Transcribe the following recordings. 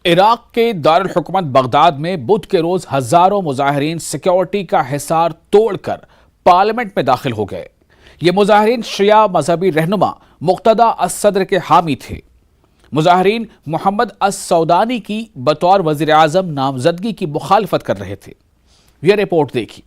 عراق کے دارالحکومت بغداد میں بدھ کے روز ہزاروں مظاہرین سیکیورٹی کا حصار توڑ کر پارلیمنٹ میں داخل ہو گئے۔ یہ مظاہرین شیعہ مذہبی رہنما مقتدی الصدر کے حامی تھے۔ مظاہرین محمد السودانی کی بطور وزیر اعظم نامزدگی کی مخالفت کر رہے تھے۔ یہ رپورٹ دیکھیے۔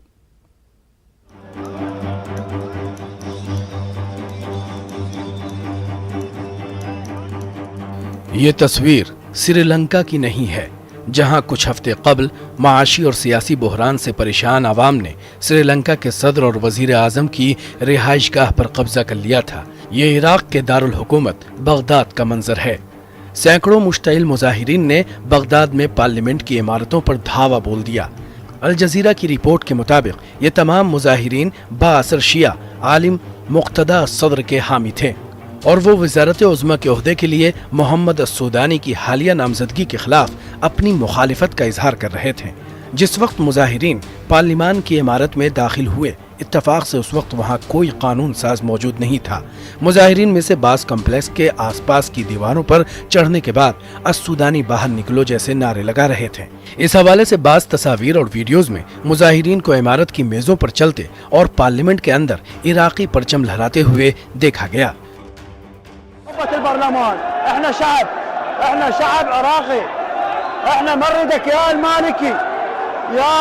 یہ تصویر سری لنکا کی نہیں ہے، جہاں کچھ ہفتے قبل معاشی اور سیاسی بحران سے پریشان عوام نے سری لنکا کے صدر اور وزیر اعظم کی رہائش گاہ پر قبضہ کر لیا تھا۔ یہ عراق کے دارالحکومت بغداد کا منظر ہے۔ سینکڑوں مشتعل مظاہرین نے بغداد میں پارلیمنٹ کی عمارتوں پر دھاوا بول دیا۔ الجزیرہ کی رپورٹ کے مطابق یہ تمام مظاہرین بااثر شیعہ عالم مقتدی الصدر کے حامی تھے اور وہ وزارت عظمیٰ کے عہدے کے لیے محمد السودانی کی حالیہ نامزدگی کے خلاف اپنی مخالفت کا اظہار کر رہے تھے۔ جس وقت مظاہرین پارلیمان کی عمارت میں داخل ہوئے، اتفاق سے اس وقت وہاں کوئی قانون ساز موجود نہیں تھا۔ مظاہرین میں سے بعض کمپلیکس کے آس پاس کی دیواروں پر چڑھنے کے بعد السودانی باہر نکلو جیسے نعرے لگا رہے تھے۔ اس حوالے سے بعض تصاویر اور ویڈیوز میں مظاہرین کو عمارت کی میزوں پر چلتے اور پارلیمنٹ کے اندر عراقی پرچم لہراتے ہوئے دیکھا گیا۔ البرلمان احنا شعب عراقي، احنا ما نريدك يا المالكي يا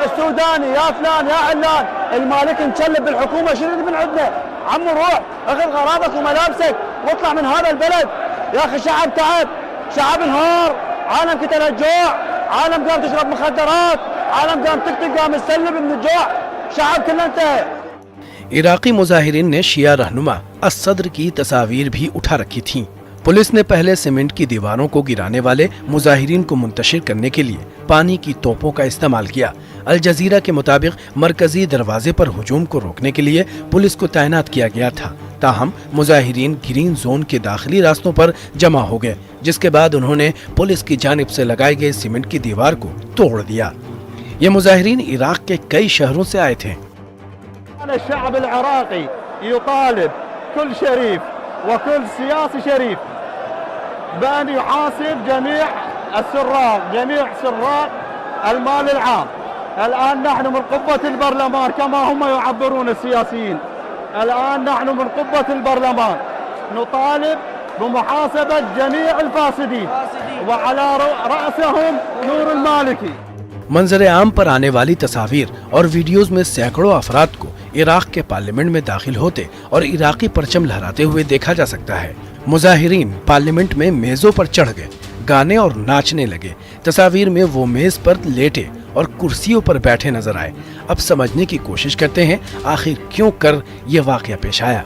السوداني يا فلان يا علان. المالكي مشلب بالحكومه، شنو من عندنا؟ عمو روح اخذ غراضك وملابسك واطلع من هذا البلد يا اخي. شعب تعب، شعب انهار، عالم كتل الجوع، عالم قام تشرب مخدرات، عالم قام تقتل، قام تسلب من الجوع، شعب كله انتهى۔ عراقی مظاہرین نے شیعہ رہنما الصدر کی تصاویر بھی اٹھا رکھی تھیں۔ پولیس نے پہلے سیمنٹ کی دیواروں کو گرانے والے مظاہرین کو منتشر کرنے کے لیے پانی کی توپوں کا استعمال کیا۔ الجزیرہ کے مطابق مرکزی دروازے پر ہجوم کو روکنے کے لیے پولیس کو تعینات کیا گیا تھا، تاہم مظاہرین گرین زون کے داخلی راستوں پر جمع ہو گئے، جس کے بعد انہوں نے پولیس کی جانب سے لگائی گئی سیمنٹ کی دیوار کو توڑ دیا۔ یہ مظاہرین عراق کے کئی شہروں سے آئے تھے۔ الشعب العراقي يطالب كل شريف وكل سياسي شريف بأن يحاسب جميع السراق، جميع سراق المال العام. الآن نحن من قبة البرلمان كما هم يعبرون السياسيين، الآن نحن من قبة البرلمان نطالب بمحاسبة جميع الفاسدين وعلى رأسهم نور المالكي۔ منظر عام پر آنے والی تصاویر اور ویڈیوز میں سینکڑوں افراد کو عراق کے پارلیمنٹ میں داخل ہوتے اور عراقی پرچم لہراتے ہوئے دیکھا جا سکتا ہے۔ مظاہرین پارلیمنٹ میں میزوں پر چڑھ گئے، گانے اور ناچنے لگے۔ تصاویر میں وہ میز پر لیٹے اور کرسیوں پر بیٹھے نظر آئے۔ اب سمجھنے کی کوشش کرتے ہیں آخر کیوں کر یہ واقعہ پیش آیا۔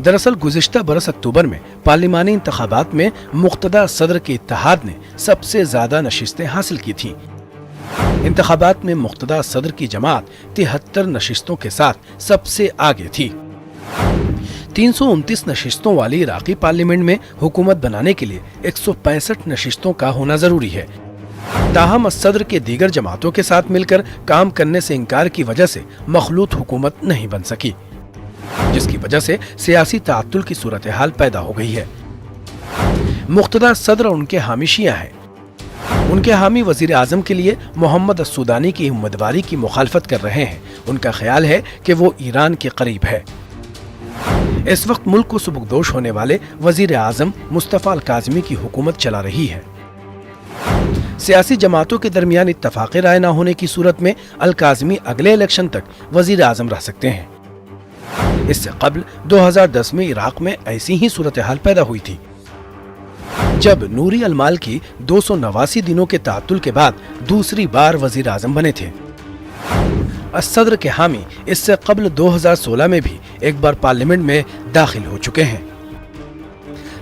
دراصل گزشتہ برس اکتوبر میں پارلیمانی انتخابات میں مقتدی صدر کے اتحاد نے سب سے زیادہ نشستیں حاصل کی تھیں۔ انتخابات میں مقتدی صدر کی جماعت 73 نشستوں کے ساتھ سب سے آگے تھی۔ 329 نشستوں والی عراقی پارلیمنٹ میں حکومت بنانے کے لیے 165 نشستوں کا ہونا ضروری ہے۔ تاہم الصدر کے دیگر جماعتوں کے ساتھ مل کر کام کرنے سے انکار کی وجہ سے مخلوط حکومت نہیں بن سکی، جس کی وجہ سے سیاسی تعطل کی صورتحال پیدا ہو گئی ہے۔ مقتدی صدر اور ان کے حامی شیعہ ہیں۔ ان کے حامی وزیر اعظم کے لیے محمد السودانی کی امیدواری کی مخالفت کر رہے ہیں۔ ان کا خیال ہے کہ وہ ایران کے قریب ہے۔ اس وقت ملک کو سبکدوش ہونے والے وزیر اعظم مصطفیٰ الکاظمی کی حکومت چلا رہی ہے۔ سیاسی جماعتوں کے درمیان اتفاق رائے نہ ہونے کی صورت میں الکاظمی اگلے الیکشن تک وزیر اعظم رہ سکتے ہیں۔ اس سے قبل 2010 میں عراق میں ایسی ہی صورتحال پیدا ہوئی تھی، جب نوری المالکی 289 دنوں کے تعطل کے بعد دوسری بار وزیر اعظم بنے تھے۔ الصدر کے حامی اس سے قبل 2016 میں بھی ایک بار پارلیمنٹ میں داخل ہو چکے ہیں۔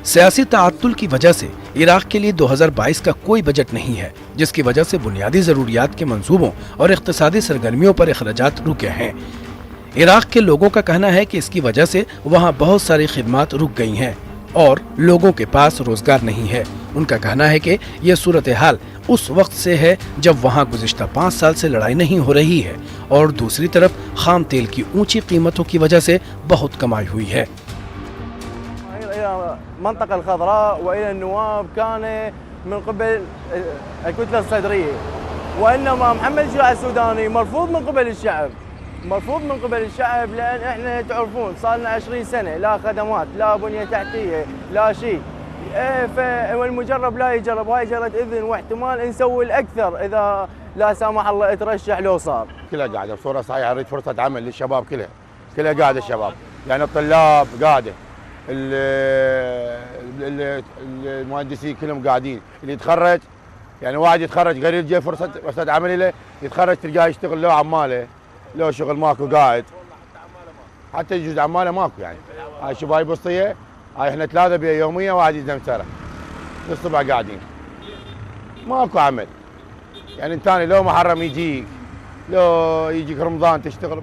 سیاسی تعطل کی وجہ سے عراق کے لیے 2022 کا کوئی بجٹ نہیں ہے، جس کی وجہ سے بنیادی ضروریات کے منصوبوں اور اقتصادی سرگرمیوں پر اخراجات رکے ہیں۔ عراق کے لوگوں کا کہنا ہے کہ اس کی وجہ سے وہاں بہت ساری خدمات رک گئی ہیں اور لوگوں کے پاس روزگار نہیں ہے۔ ان کا کہنا ہے کہ یہ صورتحال اس وقت سے ہے جب وہاں گزشتہ 5 سال سے لڑائی نہیں ہو رہی ہے اور دوسری طرف خام تیل کی اونچی قیمتوں کی وجہ سے بہت کمائی ہوئی ہے۔ إلى المنطقة الخضراء وإلى النواب كان من قبل الكتلة الصدرية، وإنما محمد الشيوعي السوداني مرفوض من قبل الشعب، مرفوض من قبل الشعب، لأن إحنا تعرفون صار لنا 20 سنة لا خدمات لا بنية تحتية لا شيء، والمجرب لا يجرب، هاي جرت إذن واحتمال نسوي الأكثر إذا لا سامح الله اترشح لو صار. كلها قاعدة بصورة صحيحة، نريد فرصة عمل للشباب كلها قاعدة الشباب، يعني الطلاب قاعدة، المهندسين كلهم قاعدين، اللي يتخرج يعني واحد يتخرج غير يجي فرصة عمل له، يتخرج تلقاه يشتغل لو عماله لو شغل ماكو قاعد، حتى يجوز عماله ماكو يعني. هاي شوف هاي بسطية، هاي احنا 3 بيئة يومية واحد يزدم سنة للصبح قاعدين ماكو عمل، يعني انتاني لو محرم يجيك لو يجيك رمضان تشتغل।